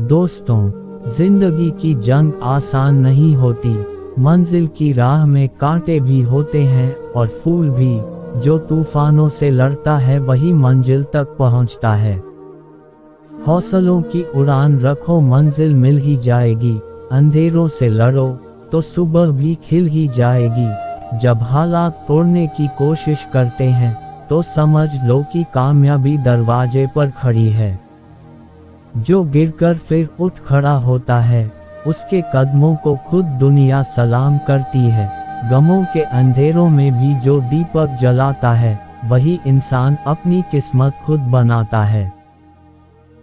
दोस्तों, जिंदगी की जंग आसान नहीं होती। मंजिल की राह में कांटे भी होते हैं और फूल भी। जो तूफानों से लड़ता है वही मंजिल तक पहुंचता है। हौसलों की उड़ान रखो, मंजिल मिल ही जाएगी। अंधेरों से लड़ो तो सुबह भी खिल ही जाएगी। जब हालात तोड़ने की कोशिश करते हैं तो समझ लो कि कामयाबी दरवाजे पर खड़ी है। जो गिरकर फिर उठ खड़ा होता है, उसके कदमों को खुद दुनिया सलाम करती है। गमों के अंधेरों में भी जो दीपक जलाता है, वही इंसान अपनी किस्मत खुद बनाता है।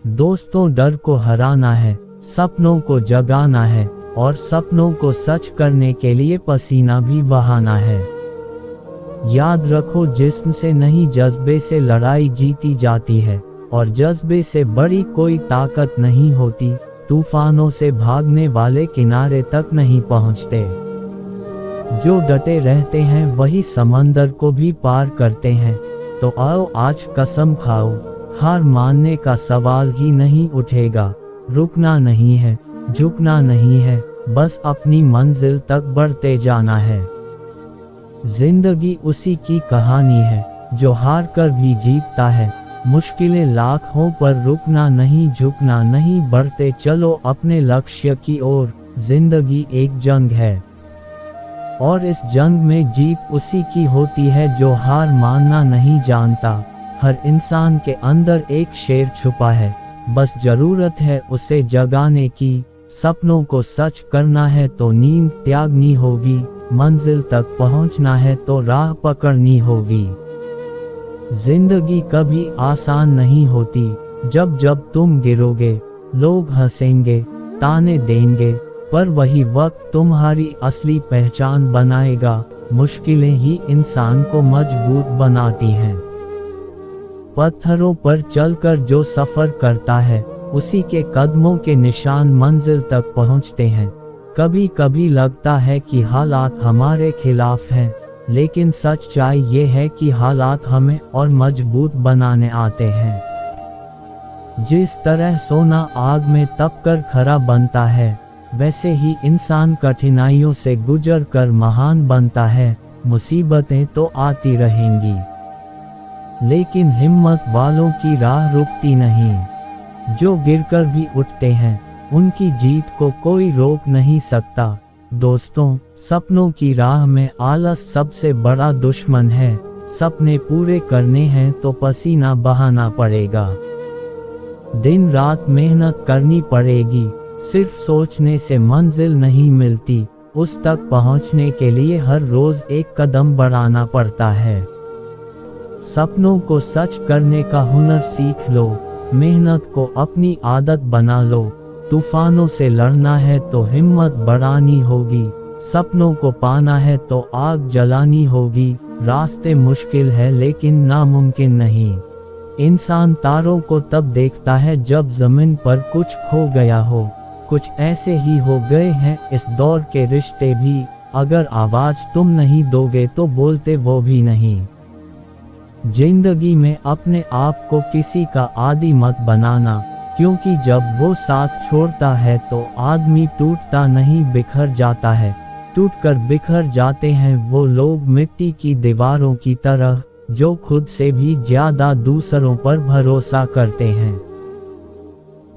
दोस्तों, डर को हराना है, सपनों को जगाना है और सपनों को सच करने के लिए पसीना भी बहाना है। याद रखो, जिस्म से नहीं जज्बे से लड़ाई जीती जाती है और जज्बे से बड़ी कोई ताकत नहीं होती। तूफानों से भागने वाले किनारे तक नहीं पहुंचते। जो डटे रहते हैं वही समंदर को भी पार करते हैं। तो आओ आज कसम खाओ, हार मानने का सवाल ही नहीं उठेगा। रुकना नहीं है, झुकना नहीं है, बस अपनी मंजिल तक बढ़ते जाना है। जिंदगी उसी की कहानी है जो हार कर भी जीतता है। मुश्किलें लाख हों पर रुकना नहीं, झुकना नहीं, बढ़ते चलो अपने लक्ष्य की ओर। जिंदगी एक जंग है और इस जंग में जीत उसी की होती है जो हार मानना नहीं जानता। हर इंसान के अंदर एक शेर छुपा है, बस जरूरत है उसे जगाने की। सपनों को सच करना है तो नींद त्यागनी होगी। मंजिल तक पहुंचना है तो राह पकड़नी होगी। जिंदगी कभी आसान नहीं होती। जब जब तुम गिरोगे, लोग हंसेंगे, ताने देंगे, पर वही वक्त तुम्हारी असली पहचान बनाएगा। मुश्किलें ही इंसान को मजबूत बनाती हैं। पत्थरों पर चलकर जो सफर करता है, उसी के कदमों के निशान मंजिल तक पहुंचते हैं। कभी कभी लगता है कि हालात हमारे खिलाफ हैं, लेकिन सच्चाई ये है कि हालात हमें और मजबूत बनाने आते हैं। जिस तरह सोना आग में तपकर खरा बनता है, वैसे ही इंसान कठिनाइयों से गुजर कर महान बनता है। मुसीबतें तो आती रहेंगी, लेकिन हिम्मत वालों की राह रुकती नहीं। जो गिरकर भी उठते हैं, उनकी जीत को कोई रोक नहीं सकता। दोस्तों, सपनों की राह में आलस सबसे बड़ा दुश्मन है। सपने पूरे करने हैं तो पसीना बहाना पड़ेगा। दिन रात मेहनत करनी पड़ेगी। सिर्फ सोचने से मंजिल नहीं मिलती, उस तक पहुंचने के लिए हर रोज एक कदम बढ़ाना पड़ता है। सपनों को सच करने का हुनर सीख लो, मेहनत को अपनी आदत बना लो। तूफानों से लड़ना है तो हिम्मत बढ़ानी होगी। सपनों को पाना है तो आग जलानी होगी। रास्ते मुश्किल है लेकिन नामुमकिन नहीं। इंसान तारों को तब देखता है जब जमीन पर कुछ खो गया हो। कुछ ऐसे ही हो गए हैं इस दौर के रिश्ते भी। अगर आवाज तुम नहीं दोगे तो बोलते वो भी नहीं। जिंदगी में अपने आप को किसी का आदी मत बनाना, क्योंकि जब वो साथ छोड़ता है तो आदमी टूटता नहीं बिखर जाता है। टूटकर बिखर जाते हैं वो लोग मिट्टी की दीवारों की तरह, जो खुद से भी ज्यादा दूसरों पर भरोसा करते हैं।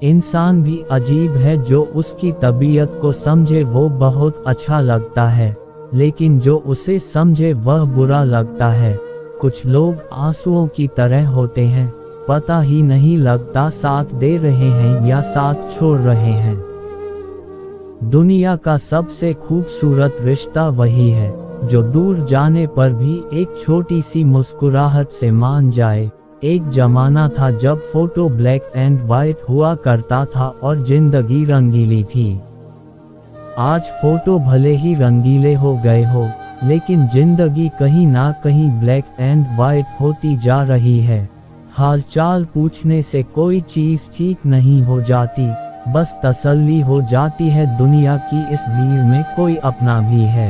इंसान भी अजीब है, जो उसकी तबीयत को समझे वो बहुत अच्छा लगता है, लेकिन जो उसे समझे वह बुरा लगता है। कुछ लोग आंसुओं की तरह होते हैं, पता ही नहीं लगता साथ दे रहे हैं या साथ छोड़ रहे हैं। दुनिया का सबसे खूबसूरत रिश्ता वही है जो दूर जाने पर भी एक छोटी सी मुस्कुराहट से मान जाए। एक जमाना था जब फोटो ब्लैक एंड व्हाइट हुआ करता था और जिंदगी रंगीली थी। आज फोटो भले ही रंगीले हो गए हो, लेकिन जिंदगी कहीं ना कहीं ब्लैक एंड व्हाइट होती जा रही है। हाल चाल पूछने से कोई चीज ठीक नहीं हो जाती, बस तसल्ली हो जाती है दुनिया की इस भीड़ में कोई अपना भी है।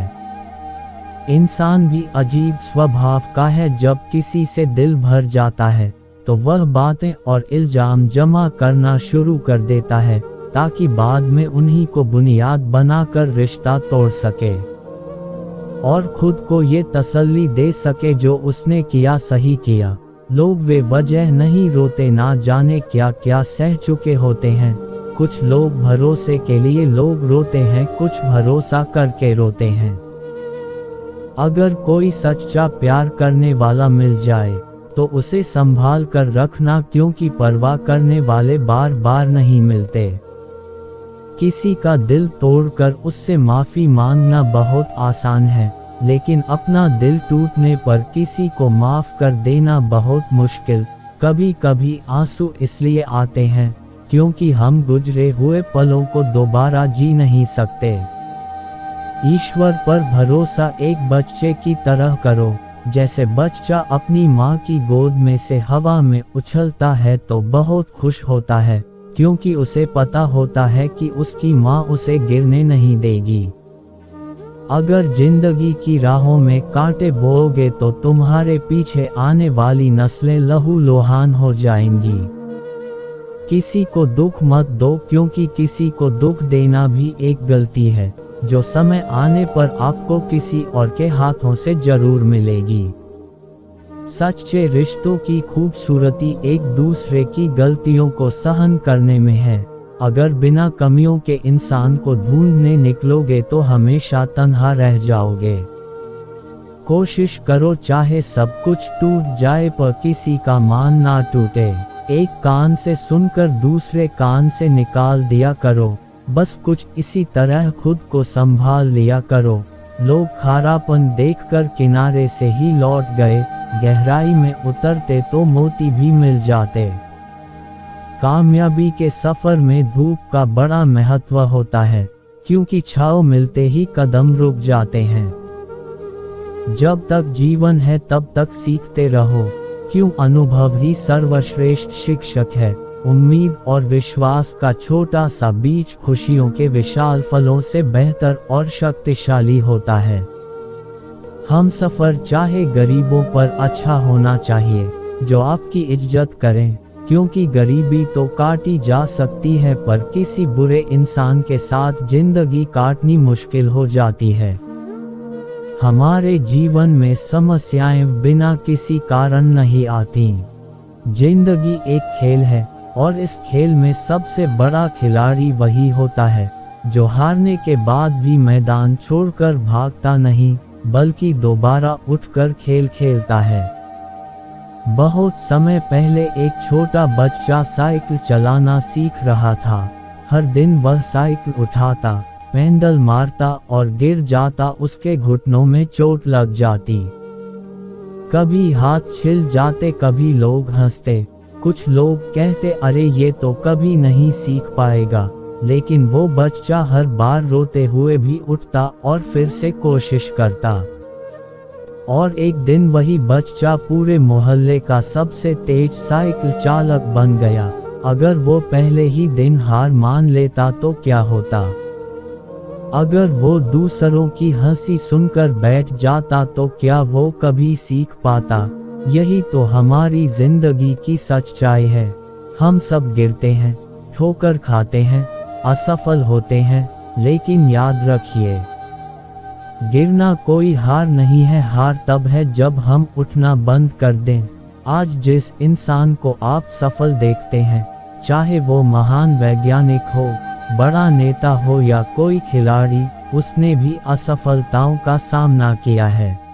इंसान भी अजीब स्वभाव का है, जब किसी से दिल भर जाता है तो वह बातें और इल्जाम जमा करना शुरू कर देता है। ताकि बाद में उन्हीं को बुनियाद बनाकर रिश्ता तोड़ सके और खुद को ये तसल्ली दे सके जो उसने किया सही किया। लोग वे वजह नहीं रोते, ना जाने क्या क्या सह चुके होते हैं। कुछ लोग भरोसे के लिए लोग रोते हैं, कुछ भरोसा करके रोते हैं। अगर कोई सच्चा प्यार करने वाला मिल जाए तो उसे संभाल कर रखना, क्योंकि परवाह करने वाले बार बार नहीं मिलते। किसी का दिल तोड़कर उससे माफ़ी मांगना बहुत आसान है, लेकिन अपना दिल टूटने पर किसी को माफ़ कर देना बहुत मुश्किल। कभी कभी आंसू इसलिए आते हैं क्योंकि हम गुजरे हुए पलों को दोबारा जी नहीं सकते। ईश्वर पर भरोसा एक बच्चे की तरह करो। जैसे बच्चा अपनी माँ की गोद में से हवा में उछलता है तो बहुत खुश होता है, क्योंकि उसे पता होता है कि उसकी माँ उसे गिरने नहीं देगी। अगर जिंदगी की राहों में कांटे बोओगे तो तुम्हारे पीछे आने वाली नस्लें लहूलुहान हो जाएंगी। किसी को दुख मत दो, क्योंकि किसी को दुख देना भी एक गलती है जो समय आने पर आपको किसी और के हाथों से जरूर मिलेगी। सच्चे रिश्तों की खूबसूरती एक दूसरे की गलतियों को सहन करने में है। अगर बिना कमियों के इंसान को ढूंढने निकलोगे तो हमेशा तन्हा रह जाओगे। कोशिश करो चाहे सब कुछ टूट जाए पर किसी का मान ना टूटे। एक कान से सुनकर दूसरे कान से निकाल दिया करो। बस कुछ इसी तरह खुद को संभाल लिया करो। लोग खारापन देखकर किनारे से ही लौट गए, गहराई में उतरते तो मोती भी मिल जाते। कामयाबी के सफर में धूप का बड़ा महत्व होता है, क्योंकि छांव मिलते ही कदम रुक जाते हैं। जब तक जीवन है तब तक सीखते रहो, क्यों अनुभव ही सर्वश्रेष्ठ शिक्षक है। उम्मीद और विश्वास का छोटा सा बीज खुशियों के विशाल फलों से बेहतर और शक्तिशाली होता है। हम सफर चाहे गरीबों पर अच्छा होना चाहिए, जो आपकी इज्जत करें, क्योंकि गरीबी तो काटी जा सकती है पर किसी बुरे इंसान के साथ जिंदगी काटनी मुश्किल हो जाती है। हमारे जीवन में समस्याएं बिना किसी कारण नहीं आती। जिंदगी एक खेल है और इस खेल में सबसे बड़ा खिलाड़ी वही होता है जो हारने के बाद भी मैदान छोड़कर भागता नहीं, बल्कि दोबारा उठकर खेल खेलता है। बहुत समय पहले एक छोटा बच्चा साइकिल चलाना सीख रहा था। हर दिन वह साइकिल उठाता, पेडल मारता और गिर जाता। उसके घुटनों में चोट लग जाती, कभी हाथ छिल जाते, कभी लोग हंसते। कुछ लोग कहते अरे ये तो कभी नहीं सीख पाएगा, लेकिन वो बच्चा हर बार रोते हुए भी उठता और फिर से कोशिश करता। और एक दिन वही बच्चा पूरे मोहल्ले का सबसे तेज साइकिल चालक बन गया। अगर वो पहले ही दिन हार मान लेता तो क्या होता? अगर वो दूसरों की हंसी सुनकर बैठ जाता तो क्या वो कभी सीख पाता? यही तो हमारी जिंदगी की सच्चाई है। हम सब गिरते हैं, ठोकर खाते हैं, असफल होते हैं, लेकिन याद रखिए, गिरना कोई हार नहीं है। हार तब है जब हम उठना बंद कर दें। आज जिस इंसान को आप सफल देखते हैं, चाहे वो महान वैज्ञानिक हो, बड़ा नेता हो या कोई खिलाड़ी, उसने भी असफलताओं का सामना किया है।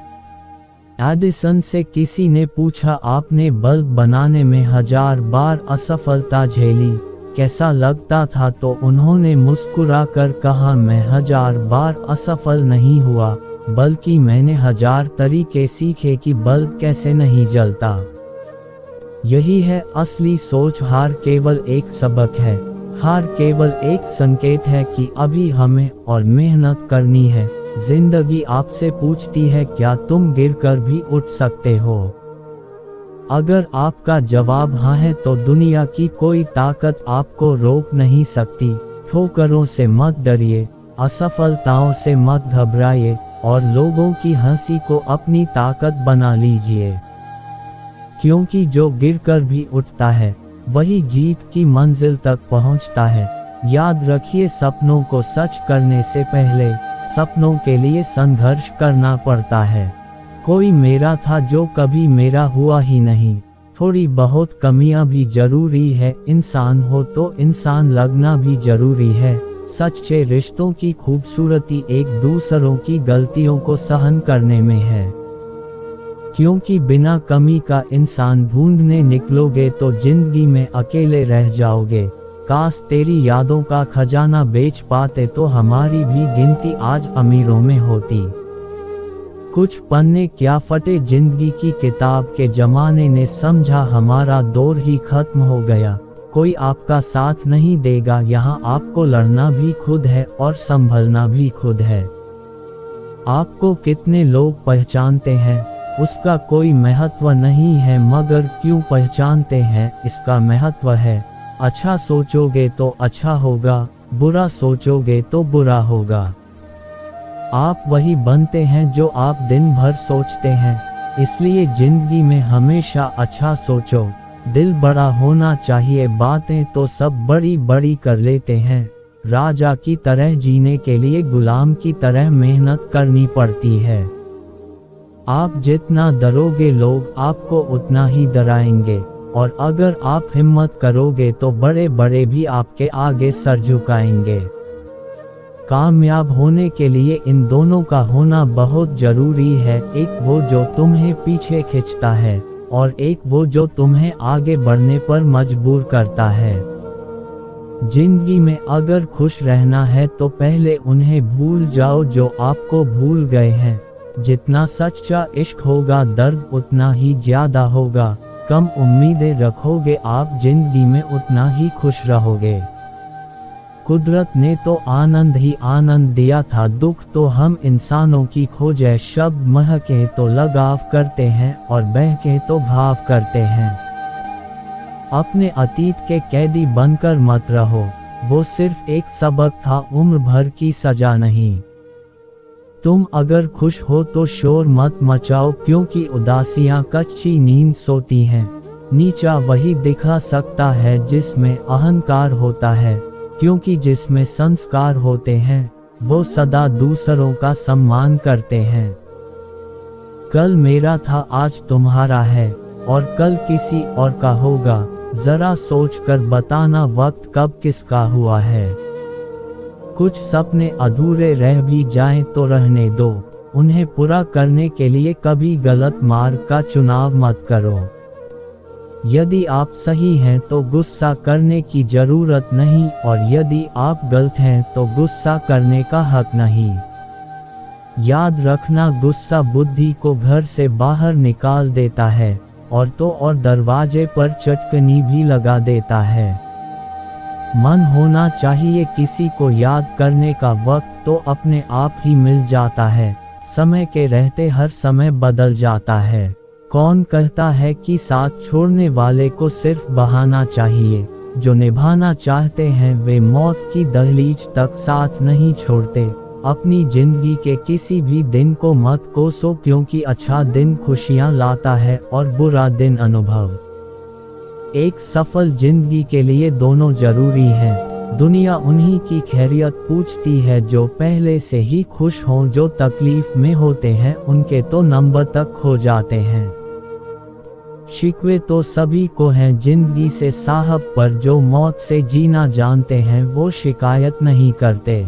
एडिसन से किसी ने पूछा आपने बल्ब बनाने में 1000 बार असफलता झेली, कैसा लगता था? तो उन्होंने मुस्कुराकर कहा मैं 1000 बार असफल नहीं हुआ, बल्कि मैंने 1000 तरीके सीखे कि बल्ब कैसे नहीं जलता। यही है असली सोच। हार केवल एक सबक है, हार केवल एक संकेत है कि अभी हमें और मेहनत करनी है। जिंदगी आपसे पूछती है क्या तुम गिरकर भी उठ सकते हो? अगर आपका जवाब हाँ है तो दुनिया की कोई ताकत आपको रोक नहीं सकती। ठोकरों से मत डरिए, असफलताओं से मत घबराइए और लोगों की हंसी को अपनी ताकत बना लीजिए, क्योंकि जो गिरकर भी उठता है वही जीत की मंजिल तक पहुंचता है। याद रखिए, सपनों को सच करने से पहले सपनों के लिए संघर्ष करना पड़ता है। कोई मेरा था जो कभी मेरा हुआ ही नहीं। थोड़ी बहुत कमियां भी जरूरी है, इंसान हो तो इंसान लगना भी जरूरी है। सच्चे रिश्तों की खूबसूरती एक दूसरों की गलतियों को सहन करने में है, क्योंकि बिना कमी का इंसान ढूंढने निकलोगे तो जिंदगी में अकेले रह जाओगे। काश तेरी यादों का खजाना बेच पाते तो हमारी भी गिनती आज अमीरों में होती। कुछ पन्ने क्या फटे जिंदगी की किताब के, जमाने ने समझा हमारा दौर ही खत्म हो गया। कोई आपका साथ नहीं देगा, यहाँ आपको लड़ना भी खुद है और संभलना भी खुद है। आपको कितने लोग पहचानते हैं उसका कोई महत्व नहीं है, मगर क्यों पहचानते हैं इसका महत्व है। अच्छा सोचोगे तो अच्छा होगा, बुरा सोचोगे तो बुरा होगा। आप वही बनते हैं जो आप दिन भर सोचते हैं, इसलिए जिंदगी में हमेशा अच्छा सोचो। दिल बड़ा होना चाहिए, बातें तो सब बड़ी बड़ी कर लेते हैं। राजा की तरह जीने के लिए गुलाम की तरह मेहनत करनी पड़ती है। आप जितना डरोगे लोग आपको उतना ही डराएंगे, और अगर आप हिम्मत करोगे तो बड़े बड़े भी आपके आगे सर झुकाएंगे। कामयाब होने के लिए इन दोनों का होना बहुत जरूरी है, एक वो जो तुम्हें पीछे खींचता है और एक वो जो तुम्हें आगे बढ़ने पर मजबूर करता है। जिंदगी में अगर खुश रहना है तो पहले उन्हें भूल जाओ जो आपको भूल गए हैं। जितना सच्चा इश्क होगा दर्द उतना ही ज्यादा होगा। कम उम्मीदें रखोगे आप जिंदगी में उतना ही खुश रहोगे। कुदरत ने तो आनंद ही आनंद दिया था, दुख तो हम इंसानों की खोजे। शब्द महके तो लगाव करते हैं और बहके तो भाव करते हैं। अपने अतीत के कैदी बनकर मत रहो, वो सिर्फ एक सबक था, उम्र भर की सजा नहीं। तुम अगर खुश हो तो शोर मत मचाओ, क्योंकि उदासियां कच्ची नींद सोती हैं। नीचा वही दिखा सकता है जिसमें अहंकार होता है, क्योंकि जिसमें संस्कार होते हैं वो सदा दूसरों का सम्मान करते हैं। कल मेरा था आज तुम्हारा है और कल किसी और का होगा। जरा सोचकर बताना वक्त कब किसका हुआ है। कुछ सपने अधूरे रह भी जाएं तो रहने दो, उन्हें पूरा करने के लिए कभी गलत मार्ग का चुनाव मत करो। यदि आप सही हैं तो गुस्सा करने की जरूरत नहीं, और यदि आप गलत हैं तो गुस्सा करने का हक नहीं। याद रखना, गुस्सा बुद्धि को घर से बाहर निकाल देता है और दरवाजे पर चटकनी भी लगा देता है। मन होना चाहिए किसी को याद करने का, वक्त तो अपने आप ही मिल जाता है। समय के रहते हर समय बदल जाता है। कौन कहता है कि साथ छोड़ने वाले को सिर्फ बहाना चाहिए। जो निभाना चाहते हैं वे मौत की दहलीज तक साथ नहीं छोड़ते। अपनी जिंदगी के किसी भी दिन को मत कोसो, क्योंकि अच्छा दिन खुशियां लाता है और बुरा दिन अनुभव। एक सफल जिंदगी के लिए दोनों जरूरी हैं। दुनिया उन्हीं की खैरियत पूछती है जो पहले से ही खुश हों, जो तकलीफ में होते हैं उनके तो नंबर तक खो जाते हैं। शिकवे तो सभी को हैं जिंदगी से साहब, पर जो मौत से जीना जानते हैं वो शिकायत नहीं करते।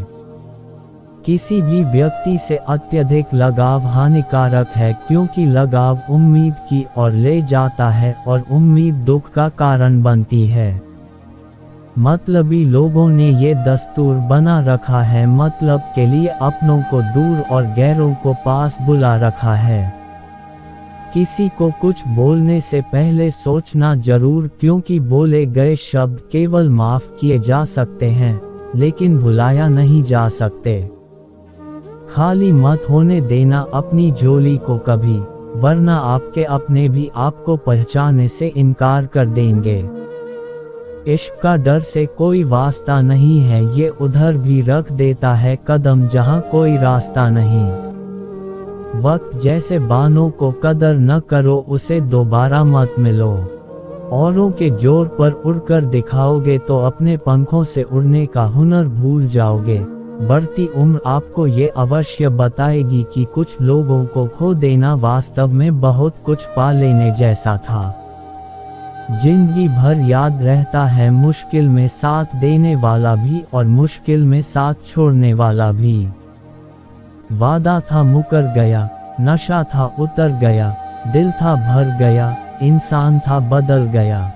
किसी भी व्यक्ति से अत्यधिक लगाव हानिकारक है, क्योंकि लगाव उम्मीद की ओर ले जाता है और उम्मीद दुख का कारण बनती है। मतलबी लोगों ने ये दस्तूर बना रखा है, मतलब के लिए अपनों को दूर और गैरों को पास बुला रखा है। किसी को कुछ बोलने से पहले सोचना जरूर, क्योंकि बोले गए शब्द केवल माफ किए जा सकते हैं, लेकिन भुलाया नहीं जा सकते। खाली मत होने देना अपनी झोली को कभी, वरना आपके अपने भी आपको पहचानने से इनकार कर देंगे। इश्क का डर से कोई वास्ता नहीं है, ये उधर भी रख देता है कदम जहां कोई रास्ता नहीं। वक्त जैसे बानों को कदर न करो, उसे दोबारा मत मिलो। औरों के जोर पर उड़कर दिखाओगे तो अपने पंखों से उड़ने का हुनर भूल जाओगे। बढ़ती उम्र आपको ये अवश्य बताएगी कि कुछ लोगों को खो देना वास्तव में बहुत कुछ पा लेने जैसा था। जिंदगी भर याद रहता है मुश्किल में साथ देने वाला भी और मुश्किल में साथ छोड़ने वाला भी। वादा था मुकर गया, नशा था उतर गया, दिल था भर गया, इंसान था बदल गया।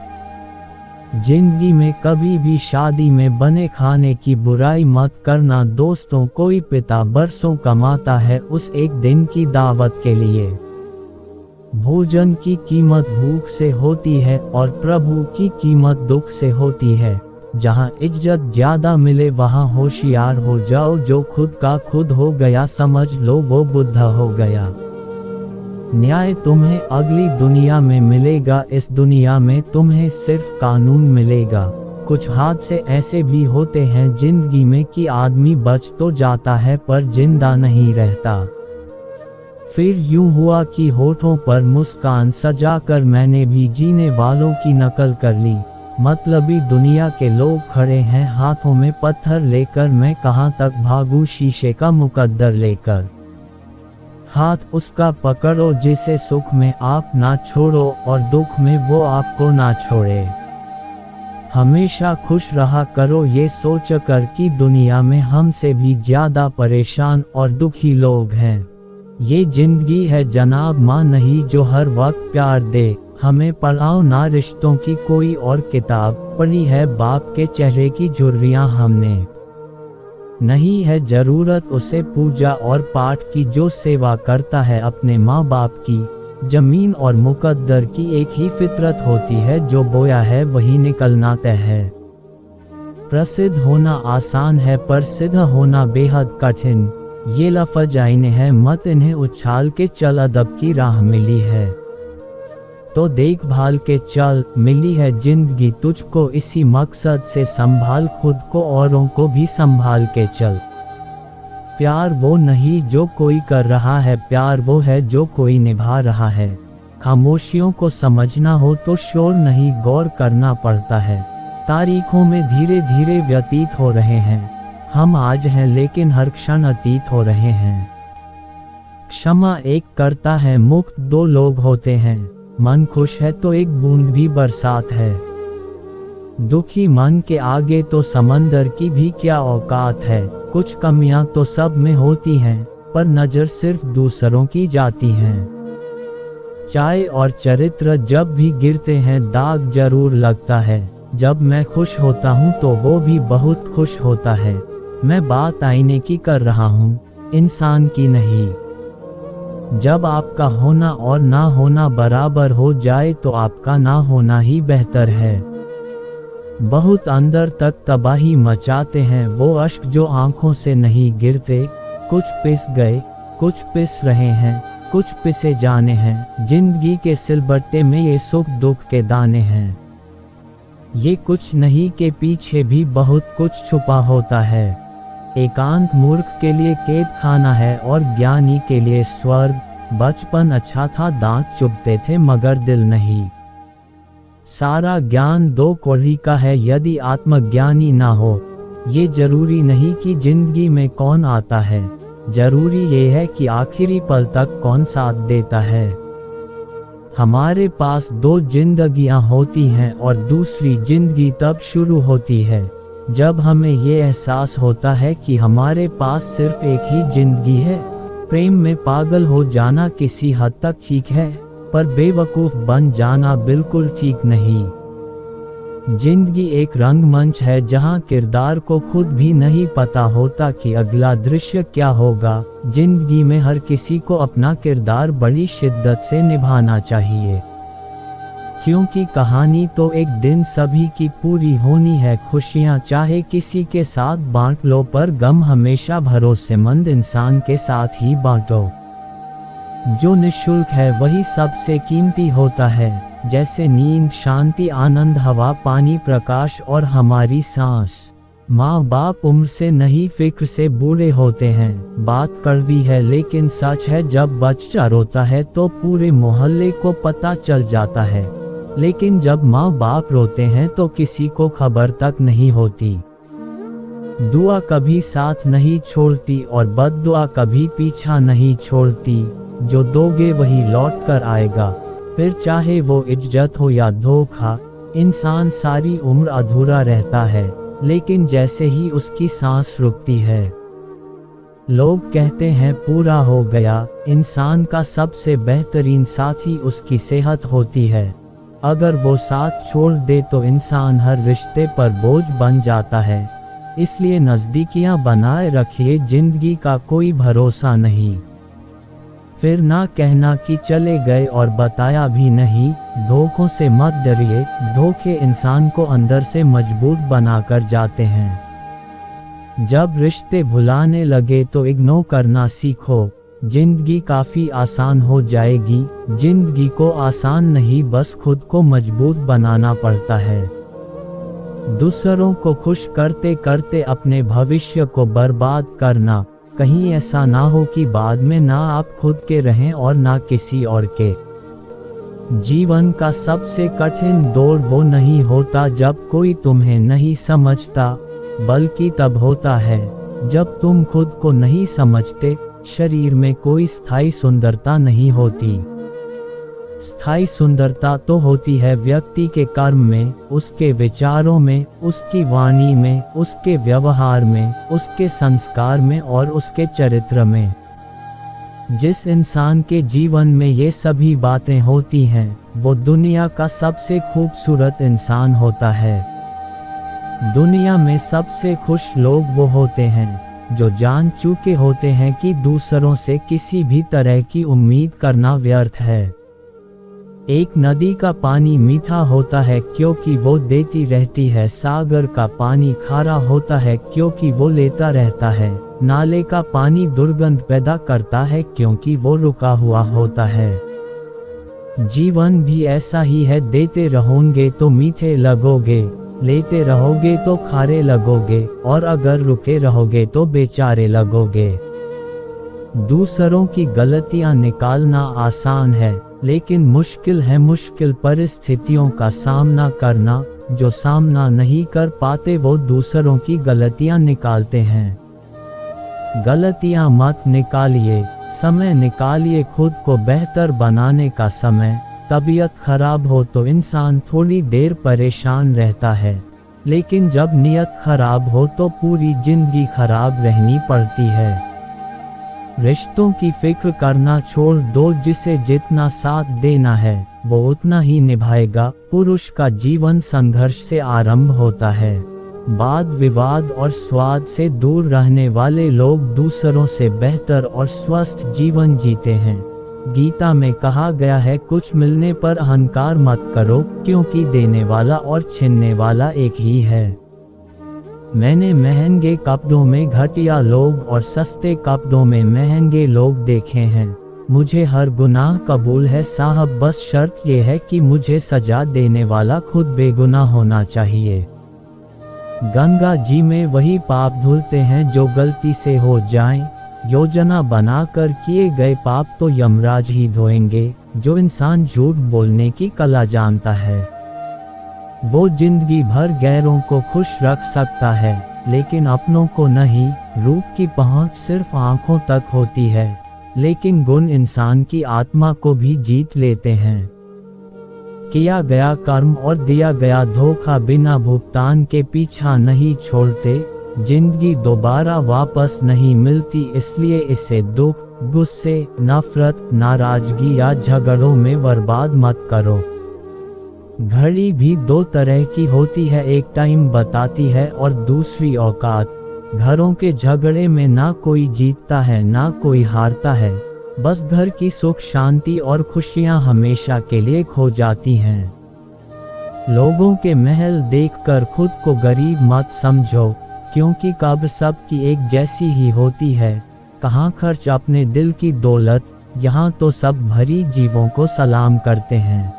जिंदगी में कभी भी शादी में बने खाने की बुराई मत करना दोस्तों, कोई पिता बरसों कमाता है उस एक दिन की दावत के लिए। भोजन की कीमत भूख से होती है और प्रभु की कीमत दुख से होती है। जहाँ इज्जत ज्यादा मिले वहाँ होशियार हो जाओ, जो खुद का खुद हो गया समझ लो वो बुद्धा हो गया। न्याय तुम्हें अगली दुनिया में मिलेगा, इस दुनिया में तुम्हें सिर्फ कानून मिलेगा। कुछ हादसे ऐसे भी होते हैं जिंदगी में कि आदमी बच तो जाता है पर जिंदा नहीं रहता। फिर यूं हुआ कि होठों पर मुस्कान सजाकर मैंने भी जीने वालों की नकल कर ली। मतलबी दुनिया के लोग खड़े हैं हाथों में पत्थर लेकर, मैं कहाँ तक भागूं शीशे का मुकद्दर लेकर। हाथ उसका पकड़ो जिसे सुख में आप ना छोड़ो और दुख में वो आपको ना छोड़े। हमेशा खुश रहा करो ये सोच कर कि दुनिया में हमसे भी ज्यादा परेशान और दुखी लोग हैं। ये जिंदगी है जनाब माँ नहीं जो हर वक्त प्यार दे, हमें पढ़ाओ ना रिश्तों की कोई और किताब, पढ़ी है बाप के चेहरे की झुर्रियाँ हमने। नहीं है जरूरत उसे पूजा और पाठ की जो सेवा करता है अपने माँ बाप की। जमीन और मुकद्दर की एक ही फितरत होती है, जो बोया है वही निकलना तय है। प्रसिद्ध होना आसान है पर सिद्ध होना बेहद कठिन, ये लफ्ज आईने हैं मत इन्हें उछाल के चल, अदब की राह मिली है तो देखभाल के चल। मिली है जिंदगी तुझको इसी मकसद से संभाल खुद को औरों को भी संभाल के चल। प्यार वो नहीं जो कोई कर रहा है, प्यार वो है जो कोई निभा रहा है। खामोशियों को समझना हो तो शोर नहीं गौर करना पड़ता है। तारीखों में धीरे धीरे व्यतीत हो रहे हैं, हम आज हैं लेकिन हर क्षण अतीत हो रहे हैं। क्षमा एक करता है मुक्त दो लोग होते हैं, मन खुश है तो एक बूंद भी बरसात है। दुखी मन के आगे तो समंदर की भी क्या औकात है। कुछ कमियां तो सब में होती हैं पर नजर सिर्फ दूसरों की जाती हैं। चाय और चरित्र जब भी गिरते हैं दाग जरूर लगता है। जब मैं खुश होता हूँ तो वो भी बहुत खुश होता है। मैं बात आईने की कर रहा हूँ, इंसान की नहीं। जब आपका होना और ना होना बराबर हो जाए तो आपका ना होना ही बेहतर है। बहुत अंदर तक तबाही मचाते हैं वो अश्क जो आंखों से नहीं गिरते। कुछ पिस गए, कुछ पिस रहे हैं, कुछ पिसे जाने हैं। जिंदगी के सिलबट्टे में ये सुख दुख के दाने हैं। ये कुछ नहीं के पीछे भी बहुत कुछ छुपा होता है। एकांत मूर्ख के लिए कैद खाना है और ज्ञानी के लिए स्वर्ग। बचपन अच्छा था दांत चुभते थे मगर दिल नहीं। सारा ज्ञान दो कौड़ी का है यदि आत्मज्ञानी ना हो। ये जरूरी नहीं कि जिंदगी में कौन आता है, जरूरी ये है कि आखिरी पल तक कौन साथ देता है। हमारे पास दो जिंदगियां होती हैं और दूसरी जिंदगी तब शुरू होती है जब हमें ये एहसास होता है कि हमारे पास सिर्फ एक ही जिंदगी है। प्रेम में पागल हो जाना किसी हद तक ठीक है पर बेवकूफ बन जाना बिल्कुल ठीक नहीं। जिंदगी एक रंगमंच है जहां किरदार को खुद भी नहीं पता होता कि अगला दृश्य क्या होगा। जिंदगी में हर किसी को अपना किरदार बड़ी शिद्दत से निभाना चाहिए, क्योंकि कहानी तो एक दिन सभी की पूरी होनी है। खुशियाँ चाहे किसी के साथ बांट लो पर गम हमेशा भरोसेमंद इंसान के साथ ही बांटो। जो निःशुल्क है वही सबसे कीमती होता है, जैसे नींद, शांति, आनंद, हवा, पानी, प्रकाश और हमारी सांस। माँ बाप उम्र से नहीं फिक्र से बूढ़े होते हैं। बात कड़वी है लेकिन सच है, जब बच्चा रोता है तो पूरे मोहल्ले को पता चल जाता है। लेकिन जब माँ बाप रोते हैं तो किसी को खबर तक नहीं होती। दुआ कभी साथ नहीं छोड़ती और बद्दुआ कभी पीछा नहीं छोड़ती। जो दोगे वही लौट कर आएगा, फिर चाहे वो इज्जत हो या धोखा। इंसान सारी उम्र अधूरा रहता है, लेकिन जैसे ही उसकी सांस रुकती है, लोग कहते हैं पूरा हो गया। इंसान का सबसे बेहतरीन साथी उसकी सेहत होती है। अगर वो साथ छोड़ दे तो इंसान हर रिश्ते पर बोझ बन जाता है। इसलिए नज़दीकियां बनाए रखिए, जिंदगी का कोई भरोसा नहीं। फिर ना कहना कि चले गए और बताया भी नहीं। धोखों से मत डरिए, धोखे इंसान को अंदर से मजबूत बनाकर जाते हैं। जब रिश्ते भुलाने लगे तो इग्नोर करना सीखो, जिंदगी काफ़ी आसान हो जाएगी। जिंदगी को आसान नहीं, बस खुद को मजबूत बनाना पड़ता है। दूसरों को खुश करते करते अपने भविष्य को बर्बाद करना, कहीं ऐसा ना हो कि बाद में ना आप खुद के रहें और ना किसी और के। जीवन का सबसे कठिन दौर वो नहीं होता जब कोई तुम्हें नहीं समझता, बल्कि तब होता है जब तुम खुद को नहीं समझते। शरीर में कोई स्थायी सुंदरता नहीं होती। स्थायी सुंदरता तो होती है व्यक्ति के कर्म में, उसके विचारों में, उसकी वाणी में, उसके व्यवहार में, उसके संस्कार में और उसके चरित्र में। जिस इंसान के जीवन में ये सभी बातें होती हैं, वो दुनिया का सबसे खूबसूरत इंसान होता है। दुनिया में सबसे खुश लोग वो होते हैं जो जान चुके होते हैं कि दूसरों से किसी भी तरह की उम्मीद करना व्यर्थ है। एक नदी का पानी मीठा होता है क्योंकि वो देती रहती है। सागर का पानी खारा होता है क्योंकि वो लेता रहता है। नाले का पानी दुर्गंध पैदा करता है क्योंकि वो रुका हुआ होता है। जीवन भी ऐसा ही है, देते रहोगे तो मीठे लगोगे, लेते रहोगे तो खारे लगोगे, और अगर रुके रहोगे तो बेचारे लगोगे। दूसरों की गलतियां निकालना आसान है, लेकिन मुश्किल है मुश्किल परिस्थितियों का सामना करना। जो सामना नहीं कर पाते वो दूसरों की गलतियां निकालते हैं। गलतियां मत निकालिए, समय निकालिए खुद को बेहतर बनाने का समय। तबीयत खराब हो तो इंसान थोड़ी देर परेशान रहता है, लेकिन जब नीयत खराब हो तो पूरी जिंदगी खराब रहनी पड़ती है। रिश्तों की फिक्र करना छोड़ दो, जिसे जितना साथ देना है वो उतना ही निभाएगा। पुरुष का जीवन संघर्ष से आरंभ होता है। वाद विवाद और स्वाद से दूर रहने वाले लोग दूसरों से बेहतर और स्वस्थ जीवन जीते हैं। गीता में कहा गया है, कुछ मिलने पर अहंकार मत करो, क्योंकि देने वाला और छीनने वाला एक ही है। मैंने महंगे कपड़ों में घटिया लोग और सस्ते कपड़ों में महंगे लोग देखे हैं। मुझे हर गुनाह कबूल है साहब, बस शर्त ये है कि मुझे सजा देने वाला खुद बेगुनाह होना चाहिए। गंगा जी में वही पाप धुलते हैं जो गलती से हो जाएं। योजना बनाकर किए गए पाप तो यमराज ही धोएंगे। जो इंसान झूठ बोलने की कला जानता है वो जिंदगी भर गैरों को खुश रख सकता है, लेकिन अपनों को नहीं। रूप की पहुंच सिर्फ आंखों तक होती है, लेकिन गुण इंसान की आत्मा को भी जीत लेते हैं। किया गया कर्म और दिया गया धोखा बिना भुगतान के पीछा नहीं छोड़ते। जिंदगी दोबारा वापस नहीं मिलती, इसलिए इसे दुख, गुस्से, नफरत, नाराजगी या झगड़ों में बर्बाद मत करो। घड़ी भी दो तरह की होती है, एक टाइम बताती है और दूसरी औकात। घरों के झगड़े में ना कोई जीतता है ना कोई हारता है, बस घर की सुख शांति और खुशियां हमेशा के लिए खो जाती हैं। लोगों के महल देखकर खुद को गरीब मत समझो, क्योंकि कब्र सबकी एक जैसी ही होती है। कहाँ खर्च अपने दिल की दौलत, यहाँ तो सब भरी जीवों को सलाम करते हैं।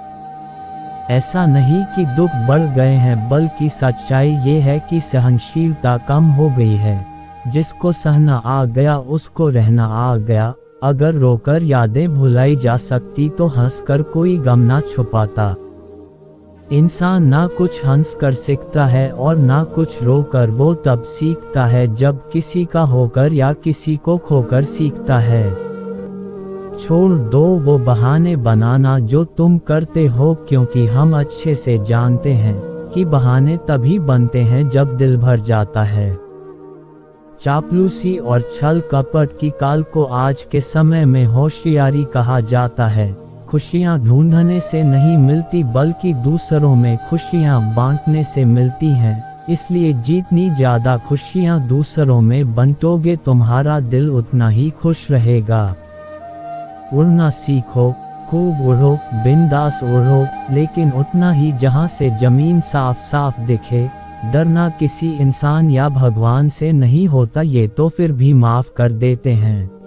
ऐसा नहीं कि दुख बढ़ गए हैं, बल्कि सच्चाई ये है कि सहनशीलता कम हो गई है। जिसको सहना आ गया उसको रहना आ गया। अगर रोकर यादें भुलाई जा सकती तो हंसकर कोई गम ना छुपाता। इंसान ना कुछ हंस कर सीखता है और ना कुछ रोकर, वो तब सीखता है जब किसी का होकर या किसी को खोकर सीखता है। छोड़ दो वो बहाने बनाना जो तुम करते हो, क्योंकि हम अच्छे से जानते हैं कि बहाने तभी बनते हैं जब दिल भर जाता है। चापलूसी और छल कपट की काल को आज के समय में होशियारी कहा जाता है। खुशियाँ ढूंढने से नहीं मिलती, बल्कि दूसरों में खुशियाँ बांटने से मिलती हैं। इसलिए जितनी ज़्यादा खुशियाँ दूसरों में बांटोगे, तुम्हारा दिल उतना ही खुश रहेगा। उड़ना सीखो, खूब उड़ो, बिंदास उड़ो, लेकिन उतना ही जहाँ से ज़मीन साफ साफ दिखे। डरना किसी इंसान या भगवान से नहीं होता, ये तो फिर भी माफ़ कर देते हैं।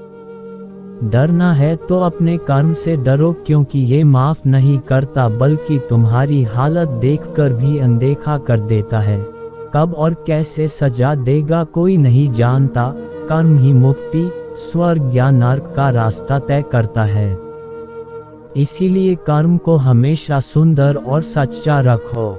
डरना है तो अपने कर्म से डरो, क्योंकि ये माफ़ नहीं करता, बल्कि तुम्हारी हालत देखकर भी अनदेखा कर देता है। कब और कैसे सजा देगा कोई नहीं जानता। कर्म ही मुक्ति, स्वर्ग या नर्क का रास्ता तय करता है। इसीलिए कर्म को हमेशा सुंदर और सच्चा रखो।